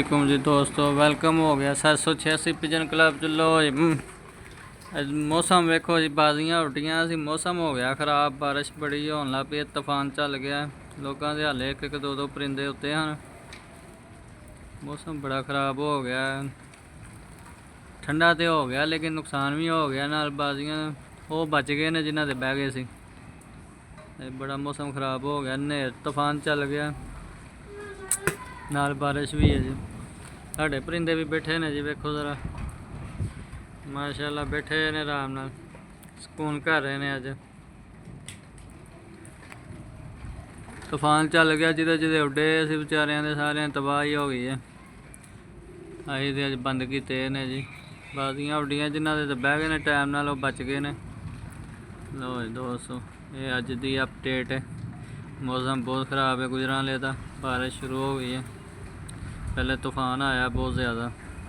वालेकुम जी दोस्तों, वेलकम हो गया 786 पिजन क्लब च। लो जी मौसम वेखो जी, बाजियां उड्डियां सी, मौसम हो गया खराब, बारिश बड़ी होन लग पई, तूफान चल गया, लोगों के हाले एक दो दो परिंदे उत्ते हैं। मौसम बड़ा खराब हो गया, ठंडा तो हो गया लेकिन नुकसान भी हो गया, नाल बाजियां वो बच गए ने जिन्हों के बह गए सी। बड़ा मौसम खराब हो गया, नेर तूफान चल गया, नाल बारिश भी है जी। साढ़े परिंदे भी बैठे ने जी, वेखो ज़रा माशाल्लाह, बैठे ने आराम नाल, सुकून कर रहे ने। अज तूफान चल गया, जिदे जिदे उड्डे सी बेचारियां दे सारियां तबाही हो गई है। असीं ते अज बंद कीते ने जी, बाजियां उड्डियां जिन्हों दे बह गए ने टाइम नाल, वो बच गए ने। लो जी दोस्तों, ये अज दी अपडेट है। मौसम बहुत ख़राब है गुजरांवाले दा, बारिश शुरू हो गई है, पहले तूफान आया बहुत ज़्यादा।